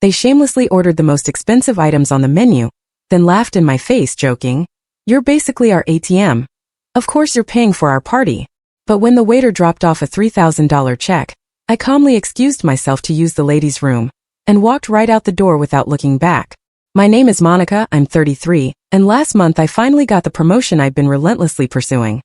They shamelessly ordered the most expensive items on the menu, then laughed in my face, joking, "You're basically our ATM. Of course you're paying for our party." But when the waiter dropped off a $3,000 check, I calmly excused myself to use the ladies' room and walked right out the door without looking back. My name is Monica, I'm 33, and last month I finally got the promotion I've been relentlessly pursuing.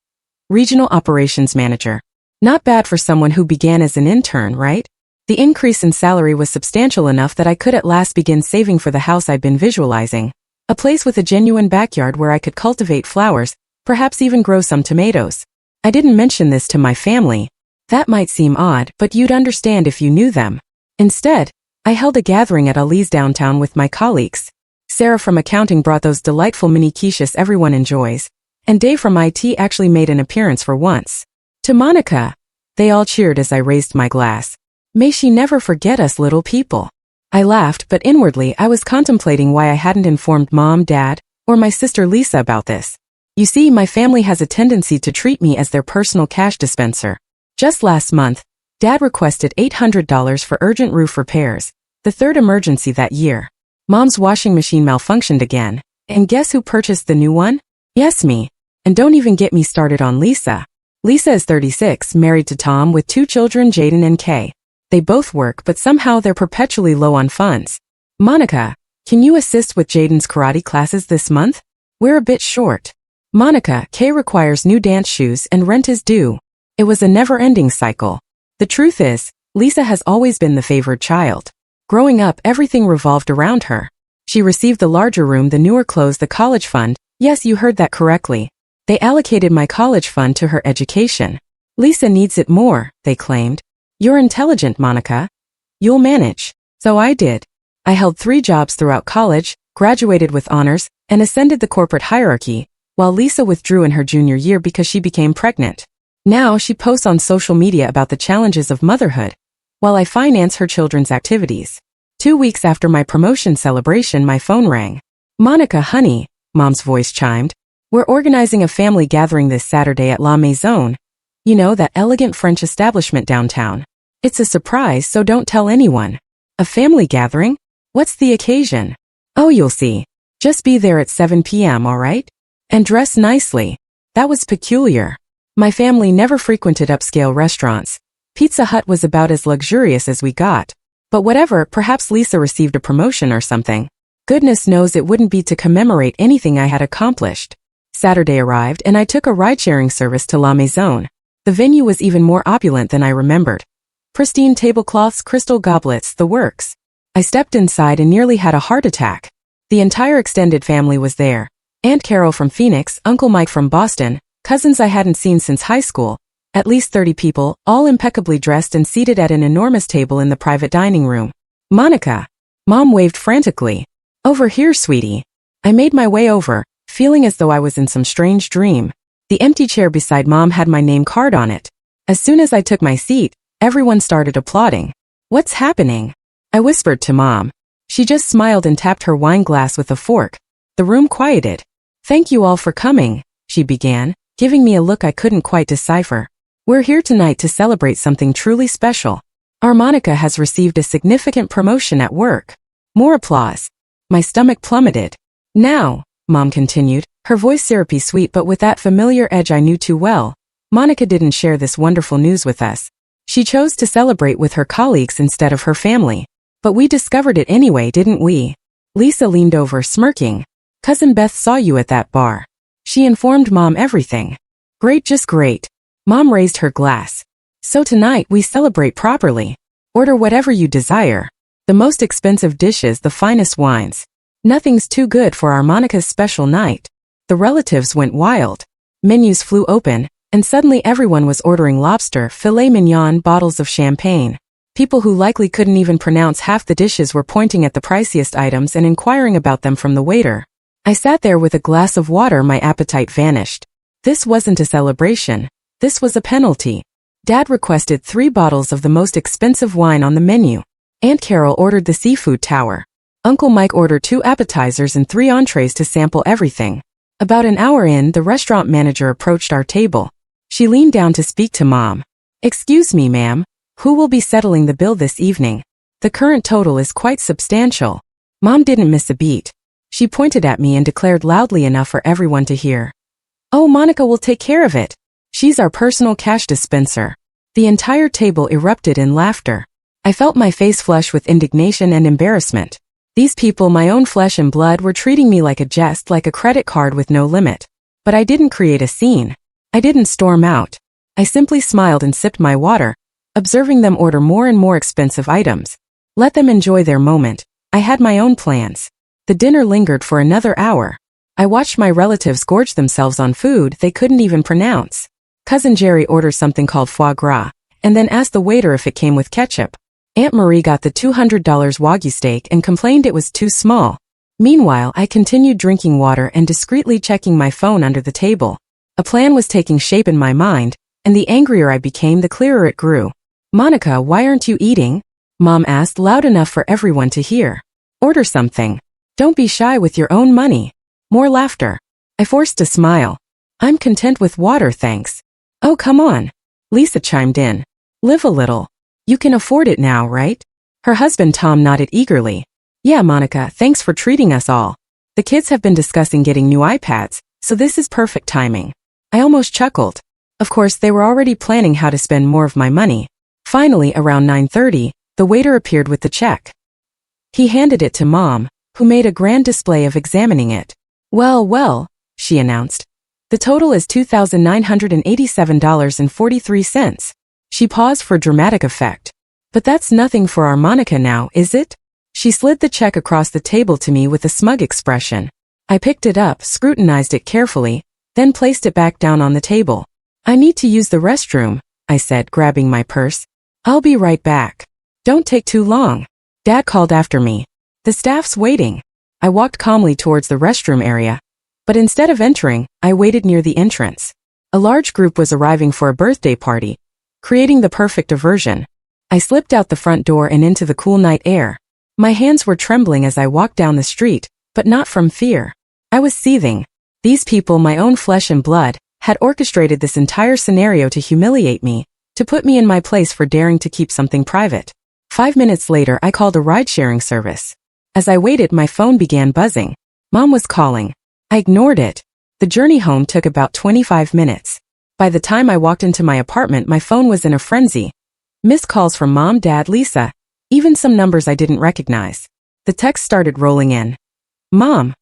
Regional Operations Manager. Not bad for someone who began as an intern, right? The increase in salary was substantial enough that I could at last begin saving for the house I'd been visualizing. A place with a genuine backyard where I could cultivate flowers, perhaps even grow some tomatoes. I didn't mention this to my family. That might seem odd, but you'd understand if you knew them. Instead, I held a gathering at Ali's downtown with my colleagues. Sarah from accounting brought those delightful mini quiches everyone enjoys, and Dave from IT actually made an appearance for once. To Monica, they all cheered as I raised my glass. May she never forget us little people. I laughed, but inwardly I was contemplating why I hadn't informed Mom, Dad, or my sister Lisa about this. You see, my family has a tendency to treat me as their personal cash dispenser. Just last month, Dad requested $800 for urgent roof repairs, the third emergency that year. Mom's washing machine malfunctioned again, and guess who purchased the new one? Yes, me. And don't even get me started on Lisa. Lisa is 36, married to Tom with 2 children, Jaden and Kay. They both work, but somehow they're perpetually low on funds. Monica, can you assist with Jaden's karate classes this month? We're a bit short. Monica, Kay requires new dance shoes and rent is due. It was a never-ending cycle. The truth is, Lisa has always been the favored child. Growing up, everything revolved around her. She received the larger room, the newer clothes, the college fund. Yes, you heard that correctly. They allocated my college fund to her education. Lisa needs it more, they claimed. You're intelligent, Monica. You'll manage. So I did. I held 3 jobs throughout college, graduated with honors, and ascended the corporate hierarchy, while Lisa withdrew in her junior year because she became pregnant. Now she posts on social media about the challenges of motherhood, while I finance her children's activities. 2 weeks after my promotion celebration, my phone rang. Monica, honey, Mom's voice chimed. We're organizing a family gathering this Saturday at La Maison. You know, that elegant French establishment downtown. It's a surprise, so don't tell anyone. A family gathering? What's the occasion? Oh, you'll see. Just be there at 7 p.m., all right? And dress nicely. That was peculiar. My family never frequented upscale restaurants. Pizza Hut was about as luxurious as we got. But whatever, perhaps Lisa received a promotion or something. Goodness knows it wouldn't be to commemorate anything I had accomplished. Saturday arrived and I took a ride-sharing service to La Maison. The venue was even more opulent than I remembered. Pristine tablecloths, crystal goblets, the works. I stepped inside and nearly had a heart attack. The entire extended family was there. Aunt Carol from Phoenix, Uncle Mike from Boston, cousins I hadn't seen since high school, at least 30 people, all impeccably dressed and seated at an enormous table in the private dining room. Monica. Mom waved frantically. Over here, sweetie. I made my way over, feeling as though I was in some strange dream. The empty chair beside Mom had my name card on it. As soon as I took my seat, everyone started applauding. What's happening? I whispered to Mom. She just smiled and tapped her wine glass with a fork. The room quieted. Thank you all for coming, she began, giving me a look I couldn't quite decipher. We're here tonight to celebrate something truly special. Our Monica has received a significant promotion at work. More applause. My stomach plummeted. Now, Mom continued, her voice syrupy sweet but with that familiar edge I knew too well, Monica didn't share this wonderful news with us. She chose to celebrate with her colleagues instead of her family. But we discovered it anyway, didn't we? Lisa leaned over, smirking. Cousin Beth saw you at that bar. She informed Mom everything. Great, just great. Mom raised her glass. So tonight we celebrate properly. Order whatever you desire. The most expensive dishes, the finest wines. Nothing's too good for our Monica's special night. The relatives went wild. Menus flew open, and suddenly everyone was ordering lobster, filet mignon, bottles of champagne. People who likely couldn't even pronounce half the dishes were pointing at the priciest items and inquiring about them from the waiter. I sat there with a glass of water, my appetite vanished. This wasn't a celebration. This was a penalty. Dad requested 3 bottles of the most expensive wine on the menu. Aunt Carol ordered the seafood tower. Uncle Mike ordered 2 appetizers and 3 entrees to sample everything. About an hour in, the restaurant manager approached our table. She leaned down to speak to Mom. Excuse me, ma'am. Who will be settling the bill this evening? The current total is quite substantial. Mom didn't miss a beat. She pointed at me and declared loudly enough for everyone to hear. "Oh, Monica will take care of it. She's our personal cash dispenser." The entire table erupted in laughter. I felt my face flush with indignation and embarrassment. These people, my own flesh and blood, were treating me like a jest, like a credit card with no limit. But I didn't create a scene. I didn't storm out. I simply smiled and sipped my water, observing them order more and more expensive items. Let them enjoy their moment. I had my own plans. The dinner lingered for another hour. I watched my relatives gorge themselves on food they couldn't even pronounce. Cousin Jerry ordered something called foie gras, and then asked the waiter if it came with ketchup. Aunt Marie got the $200 Wagyu steak and complained it was too small. Meanwhile, I continued drinking water and discreetly checking my phone under the table. A plan was taking shape in my mind, and the angrier I became, the clearer it grew. "Monica, why aren't you eating?" Mom asked, loud enough for everyone to hear. "Order something. Don't be shy with your own money." More laughter. I forced a smile. "I'm content with water, thanks." "Oh, come on." Lisa chimed in. "Live a little. You can afford it now, right?" Her husband Tom nodded eagerly. "Yeah, Monica, thanks for treating us all. The kids have been discussing getting new iPads, so this is perfect timing." I almost chuckled. Of course, they were already planning how to spend more of my money. Finally, around 9:30, the waiter appeared with the check. He handed it to Mom, who made a grand display of examining it. Well, she announced. "The total is $2,987.43. She paused for dramatic effect. "But that's nothing for our Monica now, is it?" She slid the check across the table to me with a smug expression. I picked it up, scrutinized it carefully, then placed it back down on the table. "I need to use the restroom," I said, grabbing my purse. "I'll be right back." "Don't take too long." Dad called after me. "The staff's waiting." I walked calmly towards the restroom area, but instead of entering, I waited near the entrance. A large group was arriving for a birthday party, creating the perfect diversion. I slipped out the front door and into the cool night air. My hands were trembling as I walked down the street, but not from fear. I was seething. These people, my own flesh and blood, had orchestrated this entire scenario to humiliate me, to put me in my place for daring to keep something private. 5 minutes later, I called a ride-sharing service. As I waited, my phone began buzzing. Mom was calling. I ignored it. The journey home took about 25 minutes. By the time I walked into my apartment, my phone was in a frenzy. Missed calls from Mom, Dad, Lisa, even some numbers I didn't recognize. The text started rolling in. "Mom,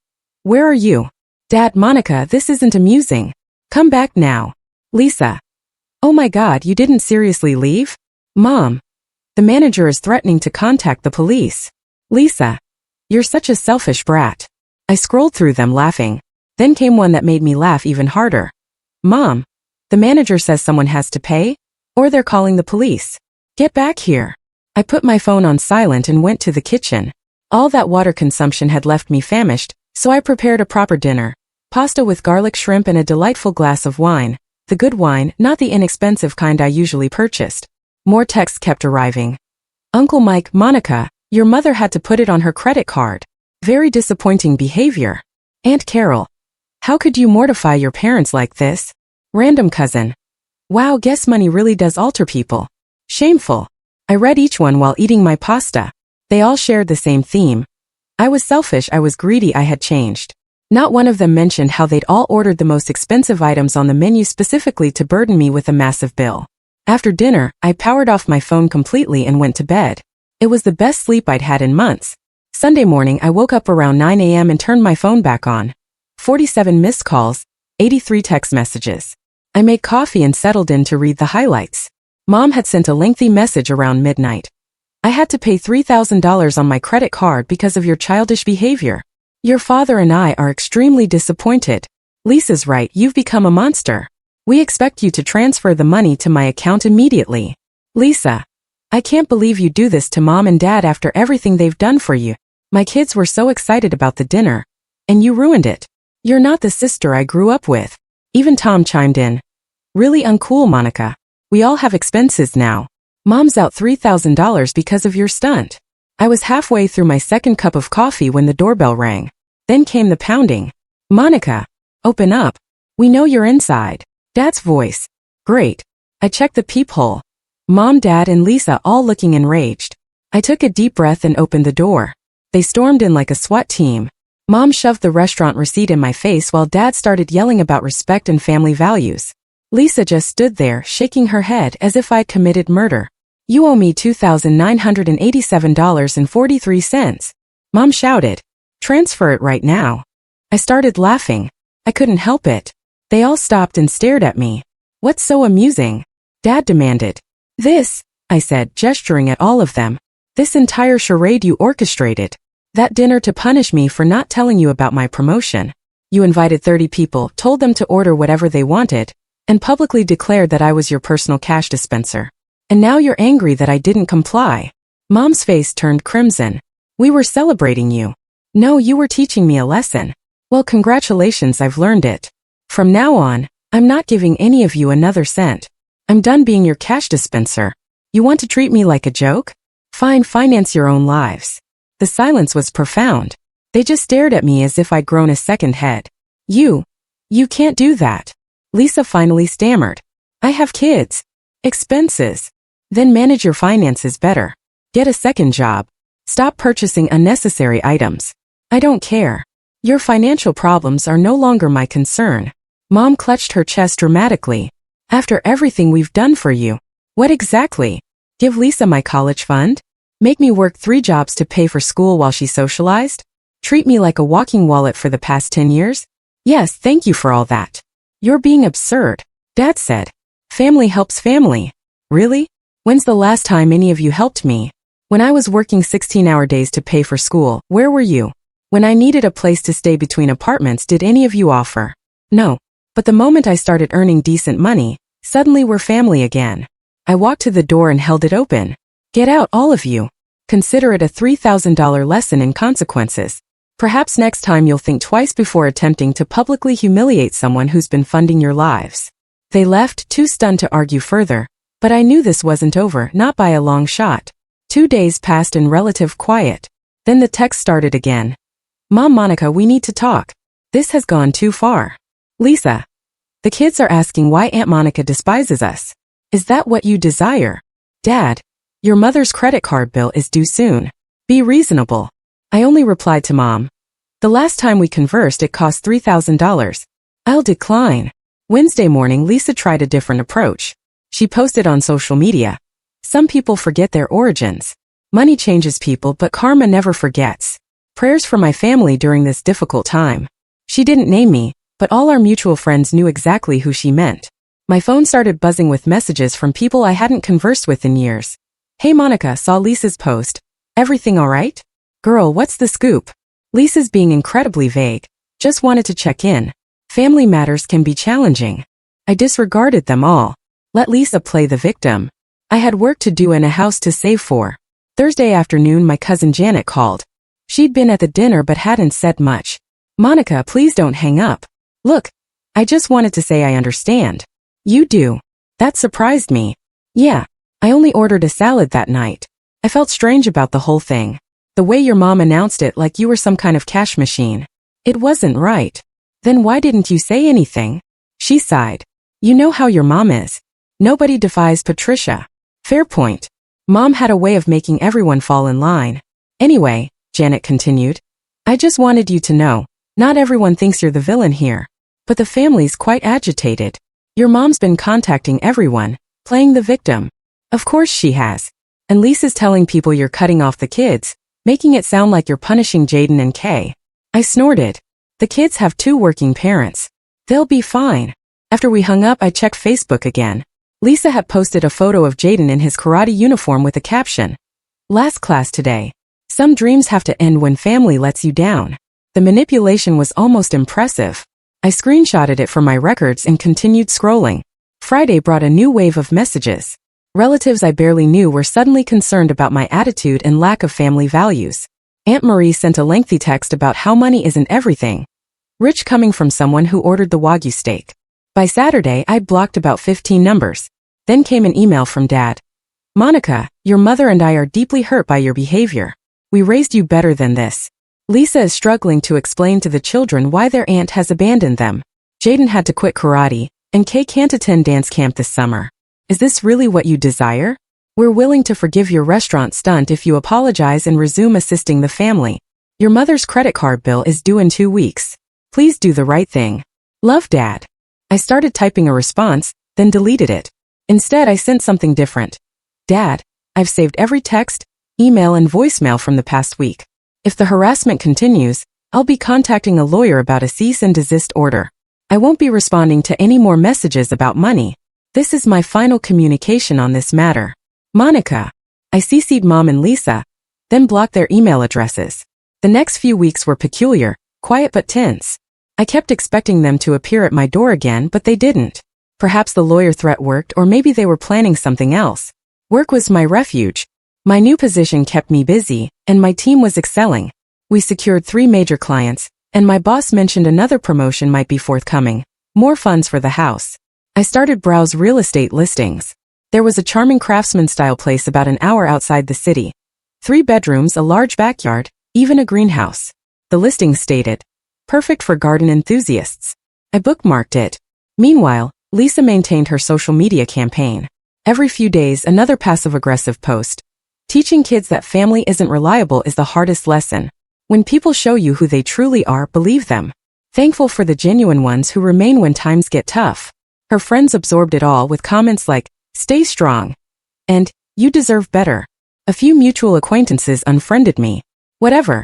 where are you?" "Dad, Monica, this isn't amusing. Come back now." Lisa, "Oh my God, you didn't seriously leave?" Mom, "The manager is threatening to contact the police." Lisa, "You're such a selfish brat." I scrolled through them laughing. Then came one that made me laugh even harder. "Mom, the manager says someone has to pay, or they're calling the police. Get back here." I put my phone on silent and went to the kitchen. All that water consumption had left me famished, so I prepared a proper dinner. Pasta with garlic shrimp and a delightful glass of wine. The good wine, not the inexpensive kind I usually purchased. More texts kept arriving. "Uncle Mike, Monica, your mother had to put it on her credit card. Very disappointing behavior." "Aunt Carol, how could you mortify your parents like this?" Random cousin, "Wow, guess money really does alter people." Shameful. I read each one while eating my pasta. They all shared the same theme. I was selfish, I was greedy, I had changed. Not one of them mentioned how they'd all ordered the most expensive items on the menu specifically to burden me with a massive bill. After dinner, I powered off my phone completely and went to bed. It was the best sleep I'd had in months. Sunday morning, I woke up around 9 a.m. and turned my phone back on. 47 missed calls, 83 text messages. I made coffee and settled in to read the highlights. Mom had sent a lengthy message around midnight. "I had to pay $3,000 on my credit card because of your childish behavior. Your father and I are extremely disappointed. Lisa's right, you've become a monster. We expect you to transfer the money to my account immediately." Lisa, "I can't believe you do this to Mom and Dad after everything they've done for you. My kids were so excited about the dinner, and you ruined it. You're not the sister I grew up with." Even Tom chimed in. "Really uncool, Monica. We all have expenses now. Mom's out $3,000 because of your stunt." I was halfway through my second cup of coffee when the doorbell rang. Then came the pounding. "Monica, open up. We know you're inside." Dad's voice. "Great." I checked the peephole. Mom, Dad, and Lisa all looking enraged. I took a deep breath and opened the door. They stormed in like a SWAT team. Mom shoved the restaurant receipt in my face while Dad started yelling about respect and family values. Lisa just stood there, shaking her head as if I'd committed murder. "You owe me $2,987.43. Mom shouted. "Transfer it right now." I started laughing. I couldn't help it. They all stopped and stared at me. "What's so amusing?" Dad demanded. "This," I said, gesturing at all of them. "This entire charade you orchestrated. That dinner to punish me for not telling you about my promotion. You invited 30 people, told them to order whatever they wanted, and publicly declared that I was your personal cash dispenser. And now you're angry that I didn't comply." Mom's face turned crimson. "We were celebrating you." "No, you were teaching me a lesson." "Well, congratulations, I've learned it. From now on, I'm not giving any of you another cent. I'm done being your cash dispenser. You want to treat me like a joke? Fine, finance your own lives." The silence was profound. They just stared at me as if I'd grown a second head. You can't do that." Lisa finally stammered. "I have kids. Expenses. Then manage your finances better. Get a second job. Stop purchasing unnecessary items. I don't care. Your financial problems are no longer my concern." Mom clutched her chest dramatically. "After everything we've done for you. What exactly? Give Lisa my college fund? Make me work 3 jobs to pay for school while she socialized? Treat me like a walking wallet for the past 10 years? Yes, thank you for all that. You're being absurd." Dad said. "Family helps family." "Really? When's the last time any of you helped me? When I was working 16-hour days to pay for school, where were you? When I needed a place to stay between apartments, did any of you offer? No. But the moment I started earning decent money, suddenly we're family again." I walked to the door and held it open. "Get out, all of you. Consider it a $3,000 lesson in consequences. Perhaps next time you'll think twice before attempting to publicly humiliate someone who's been funding your lives." They left, too stunned to argue further, but I knew this wasn't over, not by a long shot. 2 days passed in relative quiet. Then the text started again. "Mom, Monica, we need to talk. This has gone too far. Lisa, the kids are asking why Aunt Monica despises us. Is that what you desire? Dad, your mother's credit card bill is due soon. Be reasonable." I only replied to Mom. "The last time we conversed it cost $3,000. I'll decline." Wednesday morning, Lisa tried a different approach. She posted on social media. "Some people forget their origins. Money changes people, but karma never forgets. Prayers for my family during this difficult time." She didn't name me, but all our mutual friends knew exactly who she meant. My phone started buzzing with messages from people I hadn't conversed with in years. "Hey Monica, saw Lisa's post. Everything all right? Girl, what's the scoop?" Lisa's being incredibly vague. "Just wanted to check in. Family matters can be challenging." I disregarded them all. Let Lisa play the victim. I had work to do and a house to save for. Thursday afternoon, my cousin Janet called. She'd been at the dinner but hadn't said much. "Monica, please don't hang up. Look, I just wanted to say I understand." "You do?" That surprised me. "Yeah, I only ordered a salad that night. I felt strange about the whole thing. The way your mom announced it like you were some kind of cash machine. It wasn't right. Then why didn't you say anything?" She sighed. "You know how your mom is. Nobody defies Patricia." Fair point. Mom had a way of making everyone fall in line. "Anyway," Janet continued, "I just wanted you to know, not everyone thinks you're the villain here. But the family's quite agitated. Your mom's been contacting everyone, playing the victim. Of course she has. And Lisa's telling people you're cutting off the kids, making it sound like you're punishing Jaden and Kay." I snorted. "The kids have 2 working parents. They'll be fine." After we hung up, I checked Facebook again. Lisa had posted a photo of Jaden in his karate uniform with a caption. "Last class today. Some dreams have to end when family lets you down." The manipulation was almost impressive. I screenshotted it for my records and continued scrolling. Friday brought a new wave of messages. Relatives I barely knew were suddenly concerned about my attitude and lack of family values. Aunt Marie sent a lengthy text about how money isn't everything. Rich coming from someone who ordered the Wagyu steak. By Saturday, I'd blocked about 15 numbers. Then came an email from Dad. "Monica, your mother and I are deeply hurt by your behavior. We raised you better than this." Lisa is struggling to explain to the children why their aunt has abandoned them. Jaden had to quit karate, and Kay can't attend dance camp this summer. Is this really what you desire? We're willing to forgive your restaurant stunt if you apologize and resume assisting the family. Your mother's credit card bill is due in 2 weeks. Please do the right thing. Love, Dad. I started typing a response, then deleted it. Instead, I sent something different. Dad, I've saved every text, email, and voicemail from the past week. If the harassment continues, I'll be contacting a lawyer about a cease and desist order. I won't be responding to any more messages about money. This is my final communication on this matter. Monica. I CC'd Mom and Lisa, then blocked their email addresses. The next few weeks were peculiar, quiet but tense. I kept expecting them to appear at my door again, but they didn't. Perhaps the lawyer threat worked, or maybe they were planning something else. Work was my refuge. My new position kept me busy, and my team was excelling. We secured 3 major clients, and my boss mentioned another promotion might be forthcoming. More funds for the house. I started browse real estate listings. There was a charming craftsman-style place about an hour outside the city. 3 bedrooms, a large backyard, even a greenhouse. The listing stated, perfect for garden enthusiasts. I bookmarked it. Meanwhile, Lisa maintained her social media campaign. Every few days, another passive-aggressive post. Teaching kids that family isn't reliable is the hardest lesson. When people show you who they truly are, believe them. Thankful for the genuine ones who remain when times get tough. Her friends absorbed it all with comments like, stay strong, and you deserve better. A few mutual acquaintances unfriended me. Whatever.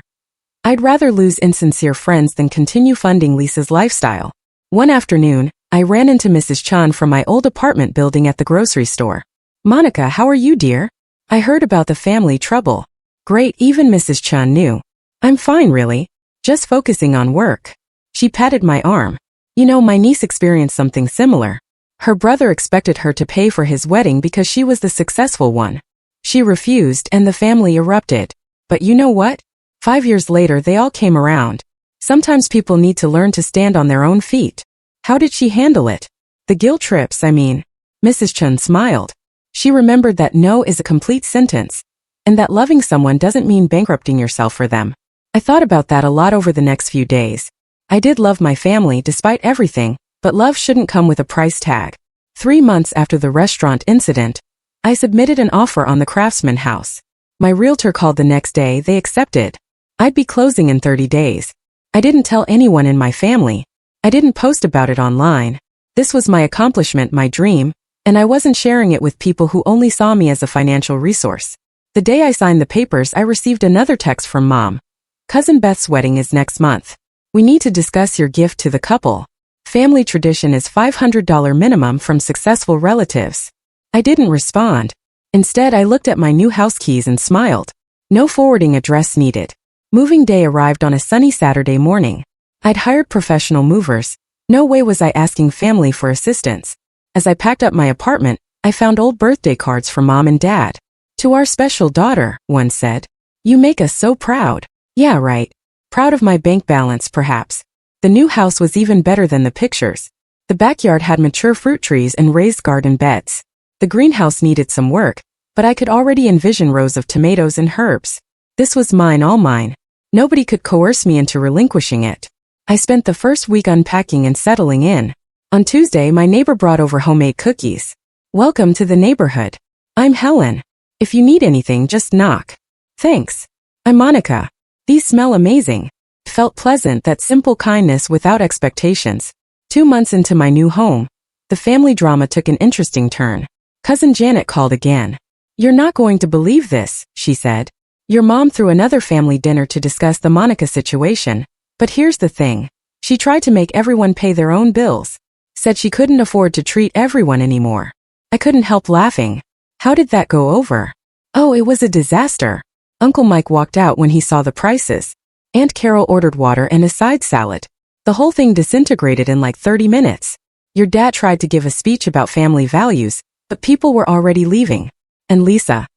I'd rather lose insincere friends than continue funding Lisa's lifestyle. One afternoon, I ran into Mrs. Chun from my old apartment building at the grocery store. Monica, how are you, dear? I heard about the family trouble. Great, even Mrs. Chun knew. I'm fine, really. Just focusing on work. She patted my arm. You know, my niece experienced something similar. Her brother expected her to pay for his wedding because she was the successful one. She refused and the family erupted. But you know what? 5 years later, they all came around. Sometimes people need to learn to stand on their own feet. How did she handle it? The guilt trips, I mean. Mrs. Chun smiled. She remembered that no is a complete sentence, and that loving someone doesn't mean bankrupting yourself for them. I thought about that a lot over the next few days. I did love my family despite everything, but love shouldn't come with a price tag. 3 months after the restaurant incident, I submitted an offer on the Craftsman house. My realtor called the next day. They accepted. I'd be closing in 30 days. I didn't tell anyone in my family. I didn't post about it online. This was my accomplishment, my dream, and I wasn't sharing it with people who only saw me as a financial resource. The day I signed the papers, I received another text from Mom. Cousin Beth's wedding is next month. We need to discuss your gift to the couple. Family tradition is $500 minimum from successful relatives. I didn't respond. Instead, I looked at my new house keys and smiled. No forwarding address needed. Moving day arrived on a sunny Saturday morning. I'd hired professional movers. No way was I asking family for assistance. As I packed up my apartment, I found old birthday cards from Mom and Dad. To our special daughter, one said. You make us so proud. Yeah, right. Proud of my bank balance, perhaps. The new house was even better than the pictures. The backyard had mature fruit trees and raised garden beds. The greenhouse needed some work, but I could already envision rows of tomatoes and herbs. This was mine, all mine. Nobody could coerce me into relinquishing it. I spent the first week unpacking and settling in. On Tuesday, my neighbor brought over homemade cookies. Welcome to the neighborhood. I'm Helen. If you need anything, just knock. Thanks. I'm Monica. These smell amazing. It felt pleasant, that simple kindness without expectations. 2 months into my new home, the family drama took an interesting turn. Cousin Janet called again. You're not going to believe this, she said. Your mom threw another family dinner to discuss the Monica situation. But here's the thing. She tried to make everyone pay their own bills. Said she couldn't afford to treat everyone anymore. I couldn't help laughing. How did that go over? Oh, it was a disaster. Uncle Mike walked out when he saw the prices. Aunt Carol ordered water and a side salad. The whole thing disintegrated in like 30 minutes. Your dad tried to give a speech about family values, but people were already leaving. And Lisa.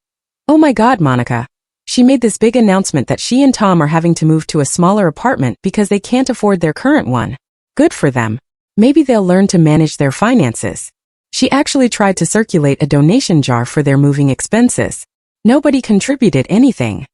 Oh my God, Monica. She made this big announcement that she and Tom are having to move to a smaller apartment because they can't afford their current one. Good for them. Maybe they'll learn to manage their finances. She actually tried to circulate a donation jar for their moving expenses. Nobody contributed anything.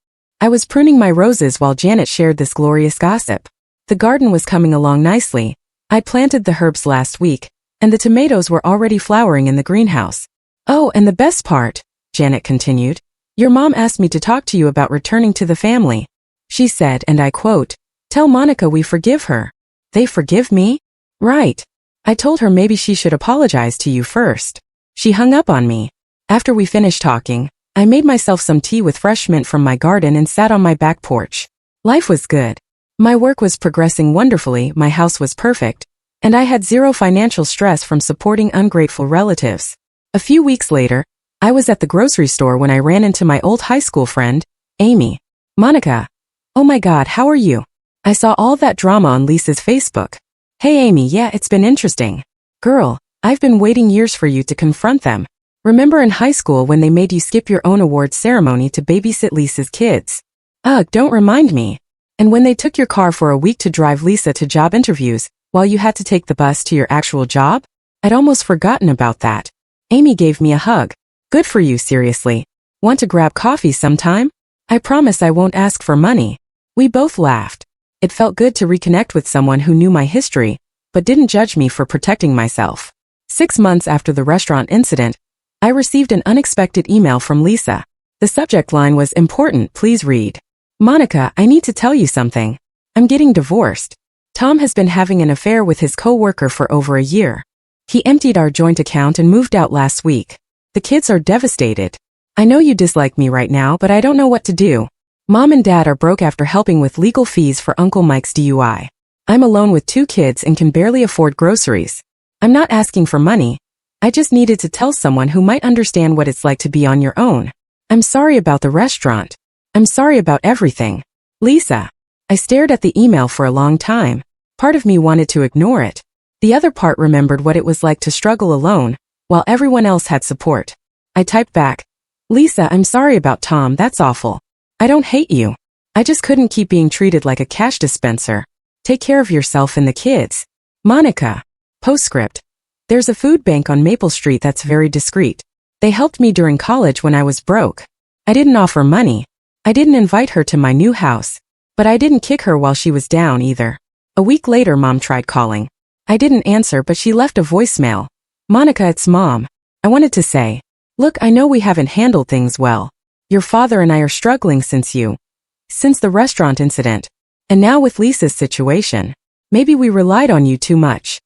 I was pruning my roses while Janet shared this glorious gossip. The garden was coming along nicely. I planted the herbs last week, and the tomatoes were already flowering in the greenhouse. Oh, and the best part, Janet continued. Your mom asked me to talk to you about returning to the family. She said, and I quote, "Tell Monica we forgive her." They forgive me? Right. I told her maybe she should apologize to you first. She hung up on me. After we finished talking, I made myself some tea with fresh mint from my garden and sat on my back porch. Life was good. My work was progressing wonderfully, my house was perfect, and I had zero financial stress from supporting ungrateful relatives. A few weeks later, I was at the grocery store when I ran into my old high school friend, Amy. Monica. Oh my God, how are you? I saw all that drama on Lisa's Facebook. Hey Amy, yeah, it's been interesting. Girl, I've been waiting years for you to confront them. Remember in high school when they made you skip your own awards ceremony to babysit Lisa's kids? Ugh, don't remind me. And when they took your car for a week to drive Lisa to job interviews, while you had to take the bus to your actual job? I'd almost forgotten about that. Amy gave me a hug. Good for you, seriously. Want to grab coffee sometime? I promise I won't ask for money. We both laughed. It felt good to reconnect with someone who knew my history, but didn't judge me for protecting myself. 6 months after the restaurant incident, I received an unexpected email from Lisa. The subject line was important, please read. Monica, I need to tell you something. I'm getting divorced. Tom has been having an affair with his co-worker for over a year. He emptied our joint account and moved out last week. The kids are devastated. I know you dislike me right now, but I don't know what to do. Mom and Dad are broke after helping with legal fees for Uncle Mike's DUI. I'm alone with 2 kids and can barely afford groceries. I'm not asking for money. I just needed to tell someone who might understand what it's like to be on your own. I'm sorry about the restaurant. I'm sorry about everything. Lisa. I stared at the email for a long time. Part of me wanted to ignore it. The other part remembered what it was like to struggle alone, while everyone else had support. I typed back, Lisa, I'm sorry about Tom, that's awful. I don't hate you. I just couldn't keep being treated like a cash dispenser. Take care of yourself and the kids. Monica. Postscript. There's a food bank on Maple Street that's very discreet. They helped me during college when I was broke. I didn't offer money. I didn't invite her to my new house. But I didn't kick her while she was down either. A week later, Mom tried calling. I didn't answer, but she left a voicemail. Monica, it's Mom. I wanted to say, look, I know we haven't handled things well. Your father and I are struggling since the restaurant incident. And now with Lisa's situation. Maybe we relied on you too much.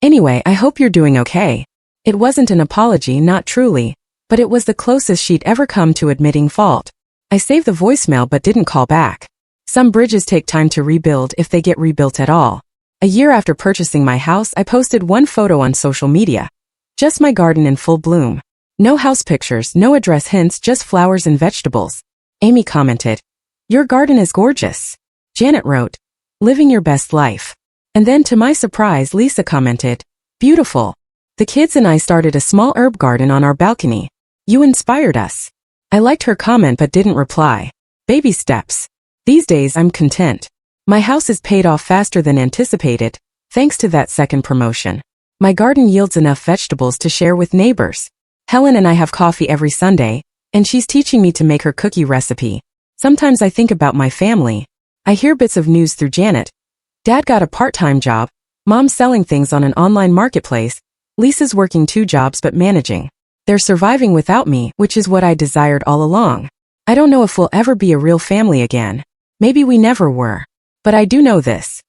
Anyway, I hope you're doing okay. It wasn't an apology, not truly, but it was the closest she'd ever come to admitting fault. I saved the voicemail but didn't call back. Some bridges take time to rebuild if they get rebuilt at all. A year after purchasing my house, I posted one photo on social media. Just my garden in full bloom. No house pictures, no address hints, just flowers and vegetables. Amy commented, your garden is gorgeous. Janet wrote, living your best life. And then to my surprise, Lisa commented, beautiful. The kids and I started a small herb garden on our balcony. You inspired us. I liked her comment but didn't reply. Baby steps. These days I'm content. My house is paid off faster than anticipated, thanks to that second promotion. My garden yields enough vegetables to share with neighbors. Helen and I have coffee every Sunday, and she's teaching me to make her cookie recipe. Sometimes I think about my family. I hear bits of news through Janet. Dad got a part-time job, Mom's selling things on an online marketplace, Lisa's working 2 jobs but managing. They're surviving without me, which is what I desired all along. I don't know if we'll ever be a real family again. Maybe we never were. But I do know this.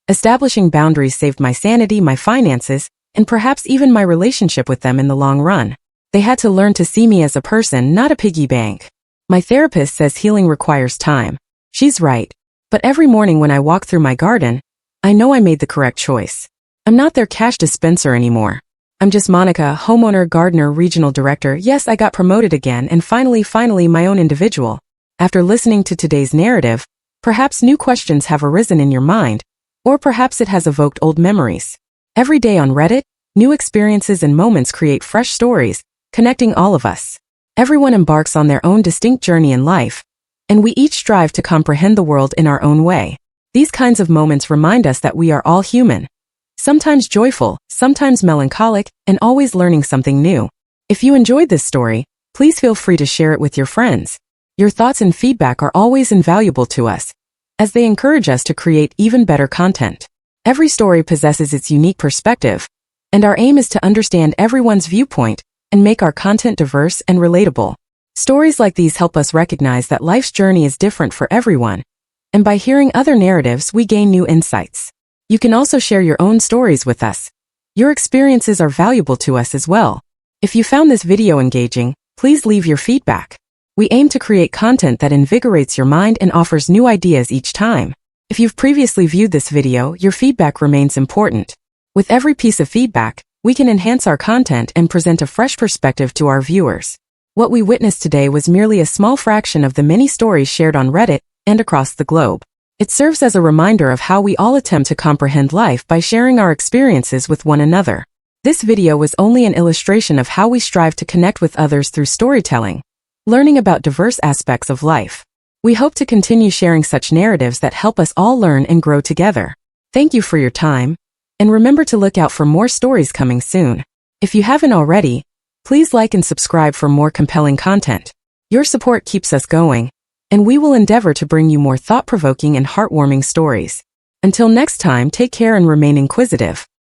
Establishing boundaries saved my sanity, my finances, and perhaps even my relationship with them in the long run. They had to learn to see me as a person, not a piggy bank. My therapist says healing requires time. She's right. But every morning when I walk through my garden, I know I made the correct choice. I'm not their cash dispenser anymore. I'm just Monica, homeowner, gardener, regional director. Yes, I got promoted again and finally my own individual. After listening to today's narrative, perhaps new questions have arisen in your mind, or perhaps it has evoked old memories. Every day on Reddit, new experiences and moments create fresh stories, connecting all of us. Everyone embarks on their own distinct journey in life, and we each strive to comprehend the world in our own way. These kinds of moments remind us that we are all human. Sometimes joyful, sometimes melancholic, and always learning something new. If you enjoyed this story, please feel free to share it with your friends. Your thoughts and feedback are always invaluable to us, as they encourage us to create even better content. Every story possesses its unique perspective, and our aim is to understand everyone's viewpoint and make our content diverse and relatable. Stories like these help us recognize that life's journey is different for everyone, and by hearing other narratives, we gain new insights. You can also share your own stories with us. Your experiences are valuable to us as well. If you found this video engaging, please leave your feedback. We aim to create content that invigorates your mind and offers new ideas each time. If you've previously viewed this video, your feedback remains important. With every piece of feedback, we can enhance our content and present a fresh perspective to our viewers. What we witnessed today was merely a small fraction of the many stories shared on Reddit and across the globe. It serves as a reminder of how we all attempt to comprehend life by sharing our experiences with one another. This video was only an illustration of how we strive to connect with others through storytelling, learning about diverse aspects of life. We hope to continue sharing such narratives that help us all learn and grow together. Thank you for your time, and remember to look out for more stories coming soon. If you haven't already, please like and subscribe for more compelling content. Your support keeps us going, and we will endeavor to bring you more thought-provoking and heartwarming stories. Until next time, take care and remain inquisitive.